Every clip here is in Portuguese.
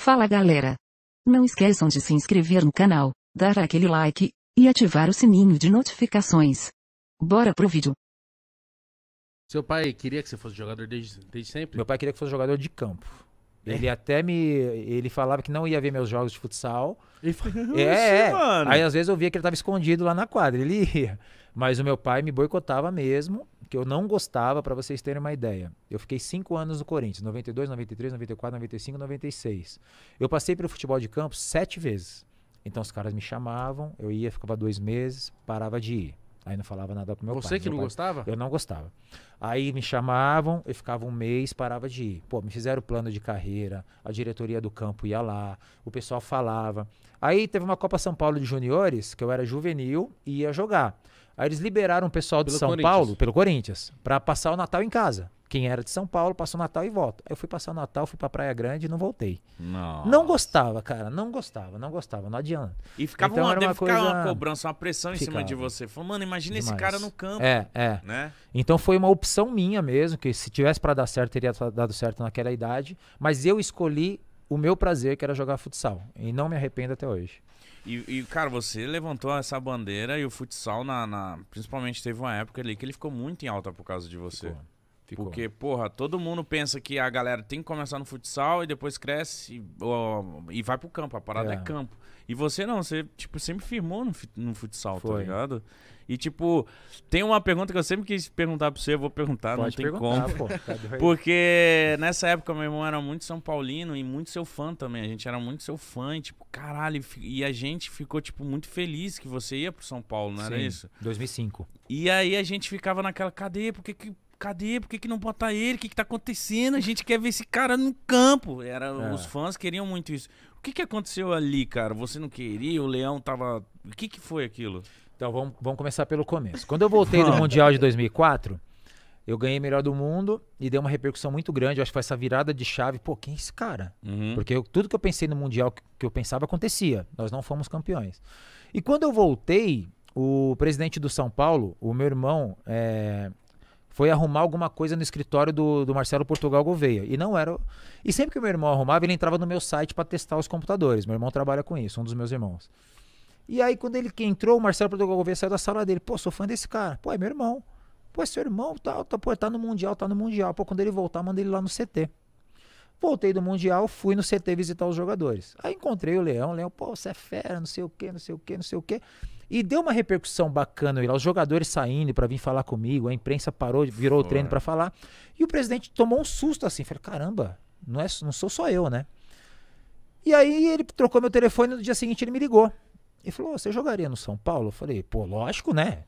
Fala galera! Não esqueçam de se inscrever no canal, dar aquele like, e ativar o sininho de notificações. Bora pro vídeo. Seu pai queria que você fosse jogador desde sempre? Meu pai queria que eu fosse jogador de campo. Ele até ele falava que não ia ver meus jogos de futsal. Mano. Aí às vezes eu via que ele tava escondido lá na quadra, ele ia. Mas o meu pai me boicotava mesmo, que eu não gostava, pra vocês terem uma ideia. Eu fiquei 5 anos no Corinthians, 92, 93, 94, 95, 96. Eu passei pelo futebol de campo 7 vezes. Então os caras me chamavam, eu ia, ficava 2 meses, parava de ir. Aí não falava nada pro meu pai. Você que não gostava? Eu não gostava. Aí me chamavam, eu ficava 1 mês, parava de ir. Pô, me fizeram plano de carreira, a diretoria do campo ia lá, o pessoal falava. Aí teve uma Copa São Paulo de Juniores, que eu era juvenil e ia jogar. Aí eles liberaram o pessoal de São Paulo, pelo Corinthians, pra passar o Natal em casa. Quem era de São Paulo, passou o Natal e volta. Aí eu fui passar o Natal, fui pra Praia Grande e não voltei. Nossa. Não gostava, cara, não gostava, não adianta. E ficava Então, deve uma ficar coisa- uma cobrança, uma pressão em cima Ficava. de você. Falou, mano, imagina esse Demais. cara no campo, né? Então foi uma opção minha mesmo, que se tivesse pra dar certo, teria dado certo naquela idade. Mas eu escolhi o meu prazer, que era jogar futsal. E não me arrependo até hoje. Cara, você levantou essa bandeira e o futsal, principalmente teve uma época ali que ele ficou muito em alta por causa de você. Ficou. Porque, porra, todo mundo pensa que a galera tem que começar no futsal e depois cresce e vai pro campo. A parada é campo. E você não, você, tipo, sempre firmou no futsal, tá ligado? E, tipo, tem uma pergunta que eu sempre quis perguntar pra você, eu vou perguntar, Pode não tem perguntar, como. pô. Tá doido. Porque nessa época meu irmão era muito São Paulino e muito seu fã também. A gente era muito seu fã e, tipo, caralho. E a gente ficou, tipo, muito feliz que você ia pro São Paulo, não era Sim, isso? 2005. E aí a gente ficava naquela, cadê? Por que não bota ele? O que tá acontecendo? A gente quer ver esse cara no campo. Os fãs queriam muito isso. O que aconteceu ali, cara? Você não queria? O Leão tava... O que foi aquilo? Então vamos começar pelo começo. Quando eu voltei do Mundial de 2004, eu ganhei melhor do mundo e deu uma repercussão muito grande. Eu acho que foi essa virada de chave. Pô, quem é esse cara? Porque tudo que eu pensei no Mundial, que eu pensava, acontecia. Nós não fomos campeões. E quando eu voltei, o presidente do São Paulo, o meu irmão, foi arrumar alguma coisa no escritório do Marcelo Portugal Gouveia. E não era... E sempre que o meu irmão arrumava, ele entrava no meu site para testar os computadores. Meu irmão trabalha com isso, um dos meus irmãos. E aí, quando ele que entrou, o Marcelo Portugal Gouveia saiu da sala dele. Pô, sou fã desse cara. Pô, é meu irmão. Pô, é seu irmão. Tá no Mundial, tá no Mundial. Pô, quando ele voltar, manda ele lá no CT. Voltei do Mundial, fui no CT visitar os jogadores. Aí encontrei o Leão. Pô, você é fera, não sei o quê, não sei o quê, não sei o quê. E deu uma repercussão bacana. Os jogadores saindo pra vir falar comigo. A imprensa parou, virou o treino pra falar. E o presidente tomou um susto assim. Falei, caramba, não sou só eu, né? E aí ele trocou meu telefone e no dia seguinte ele me ligou. Ele falou, você jogaria no São Paulo? Eu falei, pô, lógico, né?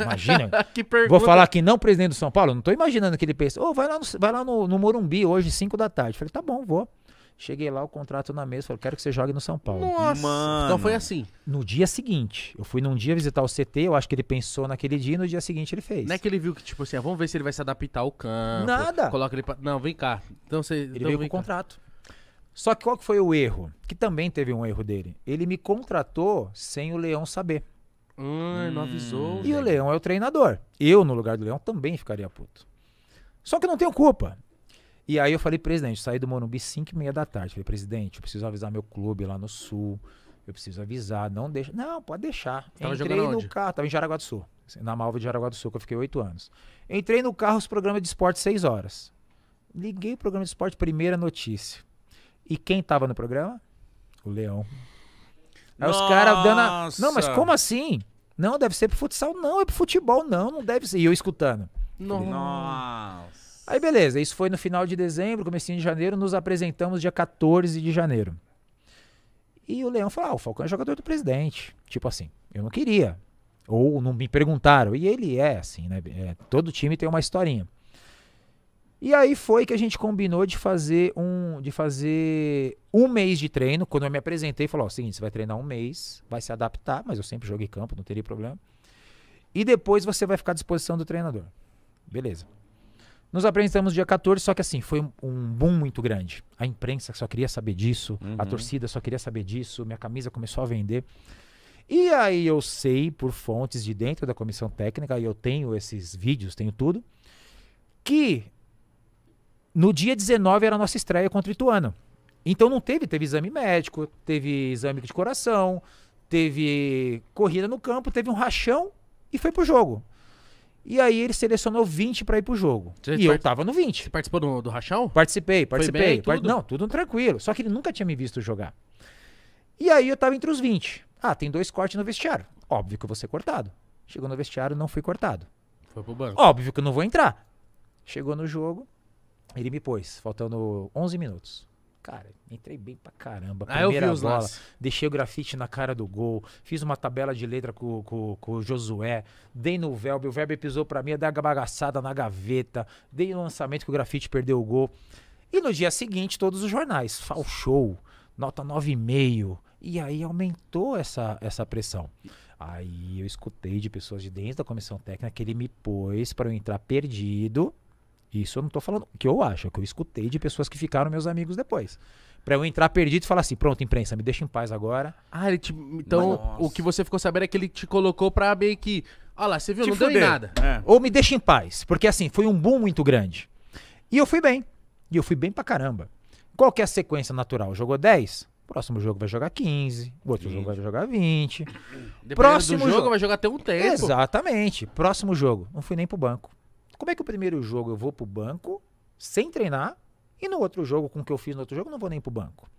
Imagina. Que pergunta. Vou falar que não, presidente do São Paulo? Não tô imaginando que ele pensa. Vai lá no Morumbi hoje, 5 da tarde. Eu falei, tá bom, vou. Cheguei lá, o contrato na mesa, falei, quero que você jogue no São Paulo. Nossa, Mano. então foi assim. No dia seguinte, eu fui num dia visitar o CT, eu acho que ele pensou naquele dia e no dia seguinte ele fez. Não é que ele viu que, tipo assim, vamos ver se ele vai se adaptar ao campo. Nada. Coloca ele pra... Não, vem cá. Então você... Ele veio com o contrato. Só que qual que foi o erro? Que também teve um erro dele. Ele me contratou sem o Leão saber. Não avisou. E o Leão é o treinador. Eu, no lugar do Leão, também ficaria puto. Só que eu não tenho culpa. E aí eu falei, presidente, saí do Morumbi 5h30 da tarde. Falei, presidente, eu preciso avisar meu clube lá no Sul. Eu preciso avisar, não deixa. Não, pode deixar. Tava Entrei jogando no onde? carro, tava em Jaraguá do Sul. Na Malva de Jaraguá do Sul, que eu fiquei 8 anos. Entrei no carro, os programas de esporte 6 horas. Liguei o programa de esporte, primeira notícia. E quem tava no programa? O Leão. Aí os caras dando a... Não, mas como assim? Não, deve ser pro futsal. Não, é pro futebol. Não deve ser. E eu escutando. Nossa. Aí beleza, isso foi no final de dezembro, comecinho de janeiro, nos apresentamos dia 14 de janeiro. E o Leão falou, o Falcão é jogador do presidente. Tipo assim, eu não queria. Ou não me perguntaram. E ele é assim, né? Todo time tem uma historinha. E aí foi que a gente combinou de fazer um mês de treino. Quando eu me apresentei, falou, seguinte, você vai treinar 1 mês, vai se adaptar, mas eu sempre joguei campo, não teria problema. E depois você vai ficar à disposição do treinador. Beleza. Nos apresentamos dia 14, só que assim, foi um boom muito grande. A imprensa só queria saber disso, a torcida só queria saber disso, minha camisa começou a vender. E aí eu sei, por fontes de dentro da comissão técnica, e eu tenho esses vídeos, tenho tudo, que no dia 19 era a nossa estreia contra o Ituano. Então não teve exame médico, teve exame de coração, teve corrida no campo, teve um rachão e foi pro jogo. E aí ele selecionou 20 pra ir pro jogo. Eu tava no 20. Você participou do rachão? Participei. Foi bem, tudo? Não, tudo tranquilo. Só que ele nunca tinha me visto jogar. E aí eu tava entre os 20. Tem 2 cortes no vestiário. Óbvio que eu vou ser cortado. Chegou no vestiário, não fui cortado. Foi pro banco. Óbvio que eu não vou entrar. Chegou no jogo, ele me pôs, faltando 11 minutos. Cara, entrei bem pra caramba. Primeira bola, deixei o grafite na cara do gol, fiz uma tabela de letra com o Josué, dei no Velber, o Velber pisou pra mim, dei uma bagaçada na gaveta, dei no lançamento que o grafite perdeu o gol. E no dia seguinte, todos os jornais, Fall Show, nota 9,5. E aí aumentou essa pressão. Aí eu escutei de pessoas de dentro da comissão técnica que ele me pôs pra eu entrar perdido. Isso eu não tô falando que eu acho, é o que eu escutei de pessoas que ficaram meus amigos depois. Pra eu entrar perdido e falar assim, pronto, imprensa, me deixa em paz agora. Então, o que você ficou sabendo é que ele te colocou pra meio que... Olha lá, você viu, não deu em nada. Ou me deixa em paz, porque assim, foi um boom muito grande. E eu fui bem. E eu fui bem pra caramba. Qual que é a sequência natural? Jogou 10? Próximo jogo vai jogar 15. O outro jogo vai jogar 20. Próximo do jogo vai jogar até um tempo. Exatamente. Próximo jogo. Não fui nem pro banco. Como é que o primeiro jogo eu vou pro banco sem treinar e no outro jogo, com o que eu fiz no outro jogo, não vou nem pro banco?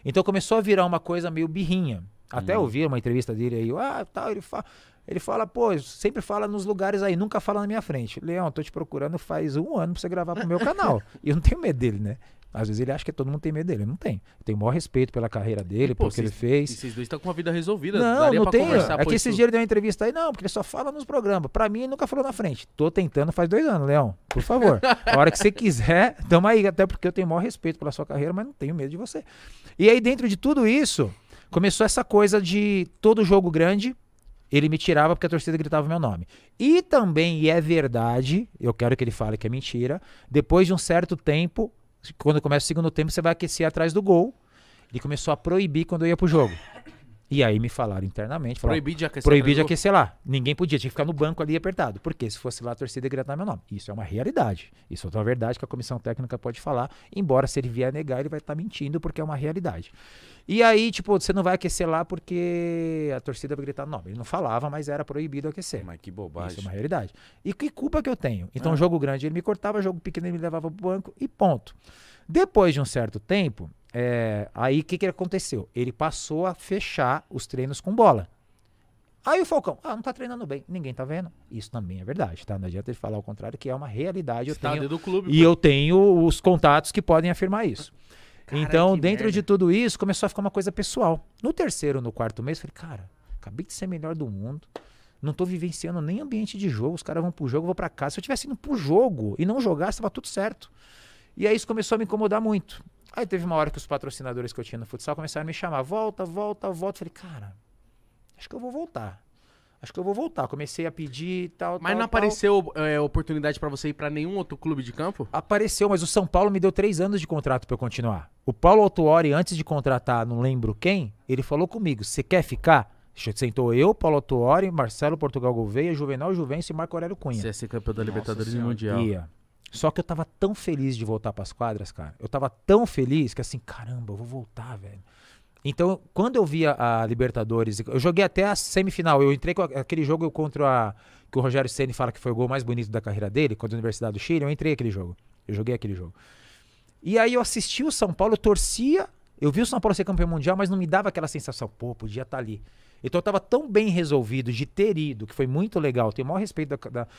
Então começou a virar uma coisa meio birrinha. Até eu vi uma entrevista dele aí, tal, ele fala, pô, sempre fala nos lugares aí, nunca fala na minha frente. Leão, tô te procurando faz 1 ano pra você gravar pro meu canal. E eu não tenho medo dele, né? Às vezes ele acha que todo mundo tem medo dele. Eu não tenho. Eu tenho o maior respeito pela carreira dele, pelo que ele fez. E vocês dois estão com uma vida resolvida. Não tenho. É que esses dias ele deu uma entrevista aí, não, porque ele só fala nos programas. Pra mim, ele nunca falou na frente. Tô tentando faz 2 anos, Leão. Por favor. A hora que você quiser, tamo aí. Até porque eu tenho o maior respeito pela sua carreira, mas não tenho medo de você. E aí, dentro de tudo isso, começou essa coisa de todo jogo grande, ele me tirava porque a torcida gritava meu nome. E também, e é verdade, eu quero que ele fale que é mentira, depois de um certo tempo, quando começa o segundo tempo, você vai aquecer atrás do gol. Ele começou a proibir quando eu ia pro jogo. E aí me falaram internamente. Proibir de aquecer. Proibir de aquecer lá. Ninguém podia, tinha que ficar no banco ali apertado. Porque se fosse lá, a torcida ia gritar meu nome. Isso é uma realidade. Isso é uma verdade que a comissão técnica pode falar. Embora se ele vier negar, ele vai estar mentindo, porque é uma realidade. E aí, tipo, você não vai aquecer lá porque a torcida vai gritar nome. Ele não falava, mas era proibido aquecer. Mas que bobagem. Isso é uma realidade. E que culpa que eu tenho? Então, jogo grande ele me cortava, jogo pequeno ele me levava pro banco e ponto. Depois de um certo tempo, aí o que aconteceu? Ele passou a fechar os treinos com bola. Aí o Falcão, não tá treinando bem, ninguém tá vendo. Isso também é verdade, tá? Não adianta ele falar o contrário, que é uma realidade. Do clube, e eu tenho os contatos que podem afirmar isso. Caralho, então, dentro de tudo isso, começou a ficar uma coisa pessoal. No 3º, no 4º mês, eu falei, cara, acabei de ser melhor do mundo. Não tô vivenciando nem ambiente de jogo. Os caras vão pro jogo, eu vou pra casa. Se eu tivesse indo pro jogo e não jogasse, tava tudo certo. E aí isso começou a me incomodar muito. Aí teve uma hora que os patrocinadores que eu tinha no futsal começaram a me chamar. Volta. Falei, cara, acho que eu vou voltar. Comecei a pedir tal. Mas não apareceu oportunidade pra você ir pra nenhum outro clube de campo? Apareceu, mas o São Paulo me deu 3 anos de contrato pra eu continuar. O Paulo Autuori, antes de contratar, não lembro quem, ele falou comigo, você quer ficar? Sentou eu, Paulo Autuori, Marcelo Portugal Gouveia, Juvenal Juvencio e Marco Aurélio Cunha. Você ia ser campeão da Libertadores e Mundial. Ia. Só que eu tava tão feliz de voltar pras quadras, cara. Eu tava tão feliz que assim, caramba, eu vou voltar, velho. Então, quando eu via a Libertadores, eu joguei até a semifinal. Eu entrei com aquele jogo contra que o Rogério Ceni fala que foi o gol mais bonito da carreira dele, contra a Universidade do Chile. Eu entrei aquele jogo. Eu joguei aquele jogo. E aí eu assisti o São Paulo, eu torcia. Eu vi o São Paulo ser campeão mundial, mas não me dava aquela sensação, pô, podia estar ali. Então eu tava tão bem resolvido de ter ido, que foi muito legal. Tenho o maior respeito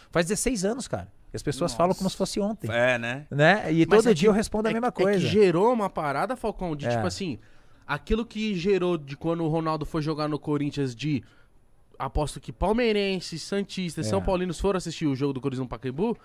faz 16 anos, cara. E as pessoas falam como se fosse ontem. Né? E mas todo dia eu respondo a mesma coisa. É que gerou uma parada, Falcão, de tipo assim, aquilo que gerou de quando o Ronaldo foi jogar no Corinthians, de aposto que palmeirenses, santistas, São Paulinos foram assistir o jogo do Corinthians no Pacaembu,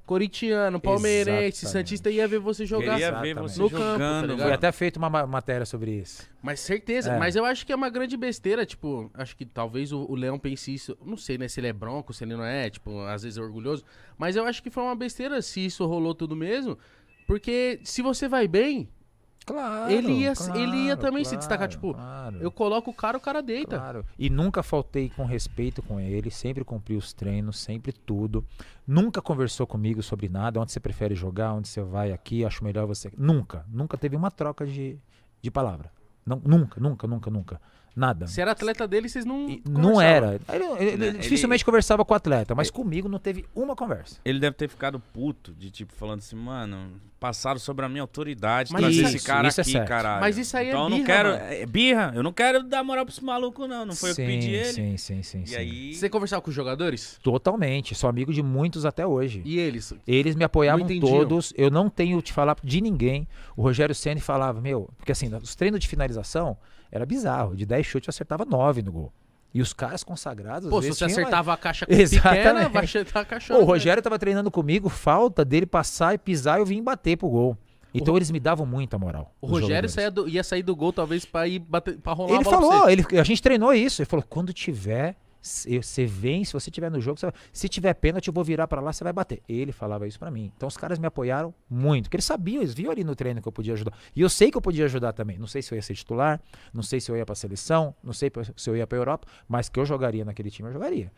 corintiano, palmeirense, santista ia ver você jogar no campo. Foi até feito uma matéria sobre isso. Mas certeza, mas eu acho que é uma grande besteira, tipo, acho que talvez o Leão pense isso, não sei, né, se ele é bronco, se ele não é, tipo, às vezes é orgulhoso, mas eu acho que foi uma besteira se isso rolou tudo mesmo, porque se você vai bem, claro, ele ia também se destacar, tipo, eu coloco o cara deita. Claro. E nunca faltei com respeito com ele, sempre cumpri os treinos, sempre tudo. Nunca conversou comigo sobre nada, onde você prefere jogar, onde você vai aqui, acho melhor você... Nunca teve uma troca de de palavra. Não, nunca. Nada. Se era atleta dele, vocês não Não era. Ele dificilmente conversava com o atleta, mas comigo não teve uma conversa. Ele deve ter ficado puto, de tipo, falando assim, mano, passaram sobre a minha autoridade, mas trazer isso, esse cara isso aqui, caralho. Mas isso aí então é birra, eu não quero, mano. é birra, eu não quero dar moral pra esse maluco, não foi eu que pedi ele. Sim. E aí... Você conversava com os jogadores? Totalmente. Sou amigo de muitos até hoje. E eles? Eles me apoiavam Não entendiam. todos. Eu não tenho te falar de ninguém. O Rogério Ceni falava, porque assim, os treinos de finalização era bizarro. De 10 chutes eu acertava 9 no gol. E os caras consagrados... Pô, às se vezes, você tinham acertava a caixa Exatamente. pequena, vai acertar a caixa. O Rogério tava treinando comigo, falta dele passar e pisar, eu vim bater pro gol. Então eles me davam muita moral. O Rogério ia sair do gol talvez pra ir bater, pra rolar Ele a bola falou, pra você. a gente treinou isso. Ele falou, quando tiver, você vem, se você tiver no jogo, se tiver pênalti, eu vou virar pra lá, você vai bater. Ele falava isso pra mim. Então os caras me apoiaram muito, porque eles sabiam, eles viam ali no treino que eu podia ajudar. E eu sei que eu podia ajudar também. Não sei se eu ia ser titular, não sei se eu ia pra seleção, não sei se eu ia pra Europa, mas que eu jogaria naquele time, eu jogaria.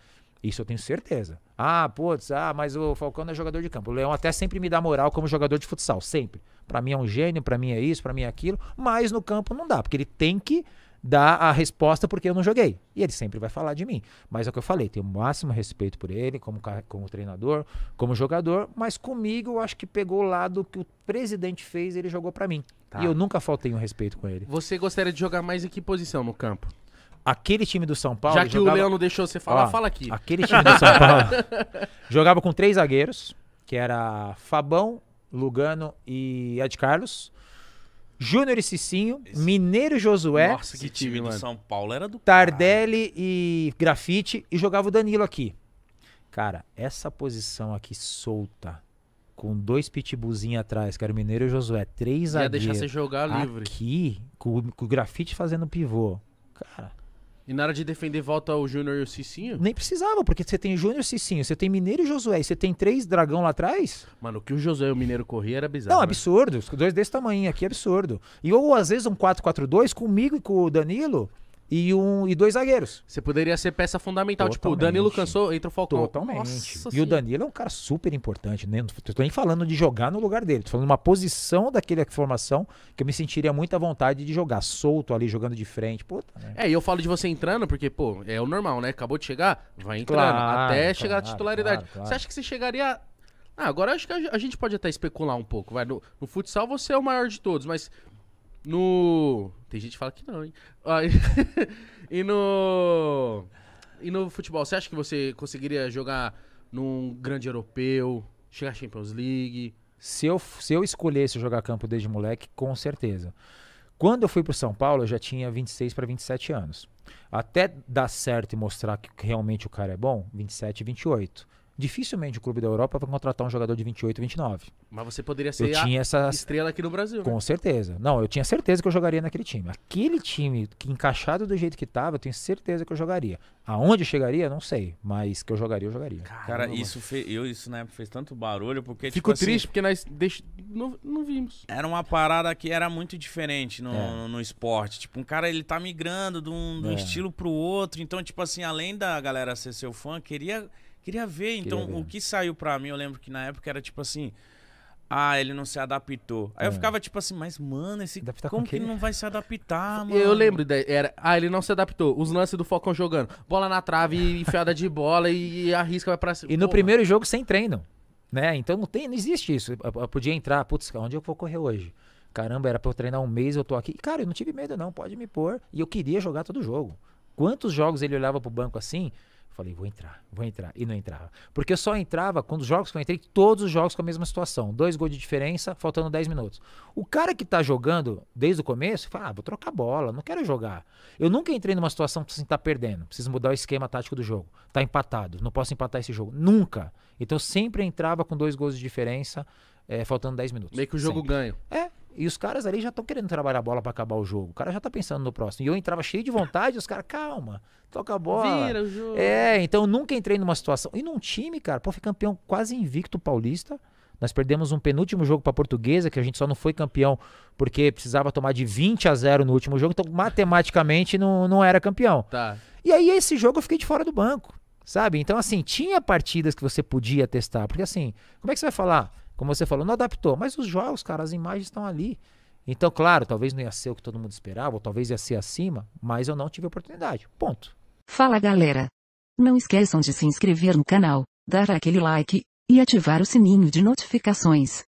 Isso eu tenho certeza. Mas o Falcão não é jogador de campo. O Leão até sempre me dá moral como jogador de futsal, sempre. Pra mim é um gênio, pra mim é isso, pra mim é aquilo, mas no campo não dá, porque ele tem que dar a resposta porque eu não joguei. E ele sempre vai falar de mim. Mas é o que eu falei, tenho o máximo respeito por ele, como treinador, como jogador, mas comigo eu acho que pegou o lado que o presidente fez e ele jogou pra mim. Tá. E eu nunca faltei um respeito com ele. Você gostaria de jogar mais em que posição no campo? Aquele time do São Paulo... Já que o Leão não deixou você falar, fala aqui. Aquele time do São Paulo jogava com 3 zagueiros, que era Fabão, Lugano e Ed Carlos, Júnior e Cicinho, Mineiro e Josué, Nossa, que time, do mano. São Paulo era do Tardelli e Grafite, e jogava o Danilo aqui. Cara, essa posição aqui solta, com 2 pitbullzinhos atrás, que era o Mineiro e o Josué, 3 Ia zagueiros. deixar você jogar livre. Aqui, com o Grafite fazendo pivô. Cara... E na hora de defender, volta o Júnior e o Cicinho? Nem precisava, porque você tem Júnior e Cicinho, você tem Mineiro e Josué, e você tem 3 dragão lá atrás. Mano, o que o Josué e o Mineiro corriam era bizarro. Não, né? absurdo. Os 2 desse tamanho aqui, absurdo. E ou às vezes um 4-4-2 comigo e com o Danilo e 2 zagueiros. Você poderia ser peça fundamental. Tipo, o Totalmente. Danilo cansou, entra o Falcão. Totalmente. Nossa, E o Danilo é um cara super importante, né? Não tô nem falando de jogar no lugar dele. Tô falando de uma posição daquela formação que eu me sentiria muita vontade de jogar. Solto ali, jogando de frente. Puta, né? E eu falo de você entrando, porque, pô, é o normal, né? Acabou de chegar, vai entrando. Claro, até chegar a titularidade. claro. Você acha que você chegaria... agora acho que a gente pode até especular um pouco. Vai, no futsal você é o maior de todos, mas tem gente que fala que não, hein? E no futebol, você acha que você conseguiria jogar num grande europeu, chegar à Champions League? Se eu escolhesse jogar campo desde moleque, com certeza. Quando eu fui pro São Paulo, eu já tinha 26 para 27 anos. Até dar certo e mostrar que realmente o cara é bom, 27 e 28. Dificilmente o clube da Europa vai contratar um jogador de 28 e 29. Mas você poderia ser estrela aqui no Brasil, Com né? certeza. Não, eu tinha certeza que eu jogaria naquele time. Aquele time que encaixado do jeito que tava, eu tenho certeza que eu jogaria. Aonde eu chegaria, não sei. Mas que eu jogaria, eu jogaria. Cara, isso na época fez tanto barulho, porque Fico tipo, triste assim, porque nós não vimos. era uma parada que era muito diferente no esporte. Tipo, um cara, ele tá migrando de um estilo pro outro. Então, tipo assim, além da galera ser seu fã, queria ver. Então, o que saiu pra mim, eu lembro que na época era tipo assim... ele não se adaptou. Aí eu ficava tipo assim, mas mano, como que ele não vai se adaptar, mano? Eu lembro, ele não se adaptou. Os lances do Falcão jogando. Bola na trave, enfiada de bola e arrisca, vai pra cima. E no primeiro jogo sem treino, né? Então não existe isso. Eu podia entrar, putz, onde eu vou correr hoje? Caramba, era pra eu treinar um mês, eu tô aqui. Cara, eu não tive medo não, pode me pôr. E eu queria jogar todo jogo. Quantos jogos ele olhava pro banco assim... Falei, vou entrar. E não entrava. Porque eu só entrava, quando os jogos que eu entrei, todos os jogos com a mesma situação. 2 gols de diferença, faltando 10 minutos. O cara que tá jogando desde o começo, fala, vou trocar bola, não quero jogar. Eu nunca entrei numa situação que assim, tá perdendo. Preciso mudar o esquema tático do jogo. Tá empatado, não posso empatar esse jogo. Nunca. Então eu sempre entrava com 2 gols de diferença, faltando 10 minutos. Meio que o jogo ganha. E os caras ali já estão querendo trabalhar a bola pra acabar o jogo. O cara já tá pensando no próximo. E eu entrava cheio de vontade, e os caras, calma, toca a bola. Vira o jogo. Então eu nunca entrei numa situação. E num time, cara, fui campeão quase invicto paulista. Nós perdemos um penúltimo jogo pra Portuguesa, que a gente só não foi campeão porque precisava tomar de 20-0 no último jogo. Então, matematicamente, não era campeão. Tá. E aí, esse jogo eu fiquei de fora do banco, sabe? Então, assim, tinha partidas que você podia testar. Porque, assim, como é que você vai falar? Como você falou, não adaptou. Mas os jogos, cara, as imagens estão ali. Então, claro, talvez não ia ser o que todo mundo esperava, ou talvez ia ser acima, mas eu não tive oportunidade. Ponto. Fala galera. Não esqueçam de se inscrever no canal, dar aquele like e ativar o sininho de notificações.